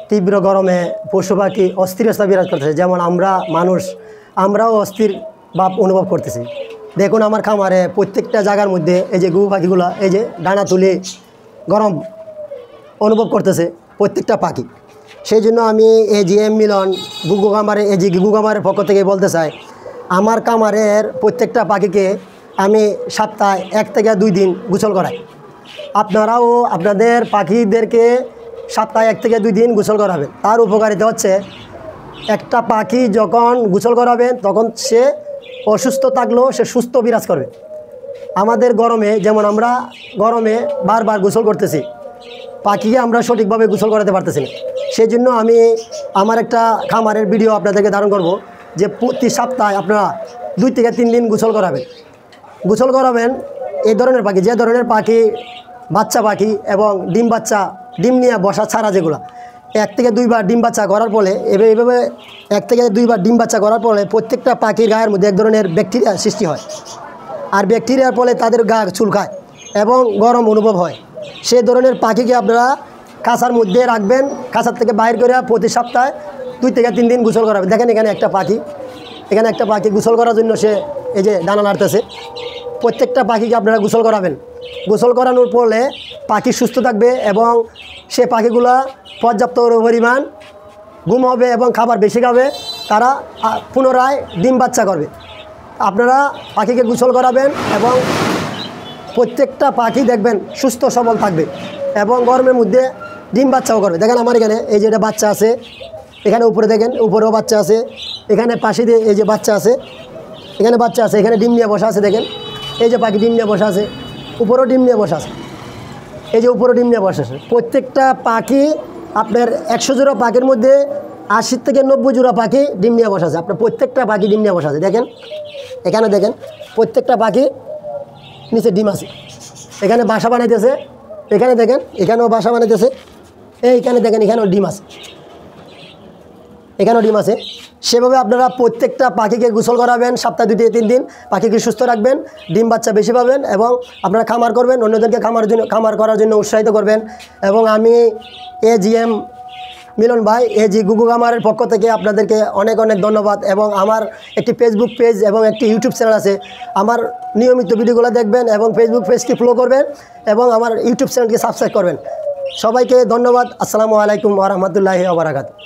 তীব্র গরমে পশু পাখি অস্থিরতা বিরাজ করতেছে, যেমন আমরাও অস্থির ভাব অনুভব করতেছি। দেখুন আমার খামারে প্রত্যেকটা জায়গার মধ্যে এই যে ঘুঘু পাখিগুলো এই যে ডানা তুলে গরম অনুভব করতেছে প্রত্যেকটা পাখি। সেই জন্য আমি এজিএম মিলন ঘুঘু খামারে ঘুঘু খামারের পক্ষ থেকে বলতে চাই, আমার খামারের প্রত্যেকটা পাখিকে আমি সপ্তাহে 1 থেকে 2 দিন গোসল করাই। আপনারাও আপনাদের পাখিদেরকে সপ্তাহে 1 থেকে 2 দিন গোসল করাবেন। তার উপকারিতা হচ্ছে, একটা পাখি যখন গোসল করাবেন তখন সে অসুস্থ থাকলেও সে সুস্থ বিরাজ করবে। আমাদের গরমে, যেমন আমরা গরমে বারবার গোসল করতেছি, পাখিকে আমরা সঠিকভাবে গোসল করাতে পারতেছি না। সেই জন্য আমি আমার একটা খামারের ভিডিও আপনাদেরকে ধারণ করব, যে প্রতি সপ্তাহে আপনারা 2 থেকে 3 দিন গোসল করাবেন এই ধরনের পাখি, যে ধরনের পাখি বাচ্চা পাখি এবং ডিম নিয়ে বসা ছাড়া, যেগুলো 1 থেকে 2 বার ডিম বাচ্চা করার ফলে এভাবে 1 থেকে 2 বার ডিম বাচ্চা করার ফলে প্রত্যেকটা পাখির গায়ের মধ্যে এক ধরনের ব্যাকটেরিয়া সৃষ্টি হয়, আর ব্যাকটেরিয়ার ফলে তাদের গা চুলকায় এবং গরম অনুভব হয়। সেই ধরনের পাখিকে আপনারা খাঁচার মধ্যে রাখবেন, খাঁচার থেকে বাইর করে প্রতি সপ্তাহে 2 থেকে 3 দিন গোসল করাবেন। দেখেন এখানে একটা পাখি গোসল করার জন্য সে এই যে ডানা নাড়তেছে। প্রত্যেকটা পাখিকে আপনারা গোসল করাবেন। গোসল করানোর ফলে পাখি সুস্থ থাকবে এবং সে পাখিগুলা পর্যাপ্ত পরিমাণ ঘুম হবে এবং খাবার বেশি খাবে, তারা পুনরায় ডিম বাচ্চা করবে। আপনারা পাখিকে গোসল করাবেন এবং প্রত্যেকটা পাখি দেখবেন সুস্থ সবল থাকবে এবং গরমের মধ্যে ডিম বাচ্চাও করবে। দেখেন আমার এখানে এই যে এটা বাচ্চা আছে, এখানে উপরে দেখেন উপরেও বাচ্চা আছে, এখানে পাশে দিয়ে এই যে বাচ্চা আছে, এখানে বাচ্চা আছে, এখানে ডিম নিয়ে বসা আছে। দেখেন এই যে পাখি ডিম নিয়ে বসা আছে, উপরেও ডিম নিয়ে বসা আছে, এই যে উপরেও ডিম নিয়ে বসা আছে। প্রত্যেকটা পাখি আপনার 100 জোড়া পাখির মধ্যে 80 থেকে 90 জোড়া পাখি ডিম নিয়ে বসা আছে। আপনার প্রত্যেকটা পাখি ডিম নিয়ে বসা আছে। দেখেন এখানে দেখেন প্রত্যেকটা পাখি নিচে ডিম আছে, এখানে বাসা বানাইতেছে, এখানে দেখেন এখানেও বাসা বানাইতেছে, এইখানে দেখেন এখানেও ডিম আছে, এখানেও ডিম আছে। সেভাবে আপনারা প্রত্যেকটা পাখিকে গোসল করাবেন সপ্তাহে 2 থেকে 3 দিন, পাখিকে সুস্থ রাখবেন, ডিম বাচ্চা বেশি পাবেন এবং আপনারা খামার করবেন, অন্যদেরকে খামার করার জন্য উৎসাহিত করবেন। এবং আমি এজিএম মিলন ভাই ঘুঘু খামারের পক্ষ থেকে আপনাদেরকে অনেক ধন্যবাদ। এবং আমার একটি ফেসবুক পেজ এবং একটি ইউটিউব চ্যানেল আছে, আমার নিয়মিত ভিডিওগুলো দেখবেন এবং ফেসবুক পেজটি ফলো করবেন এবং আমার ইউটিউব চ্যানেলকে সাবস্ক্রাইব করবেন। সবাইকে ধন্যবাদ। আসসালামু আলাইকুম ওয়া রাহমাতুল্লাহি ওয়া বারাকাতুহু।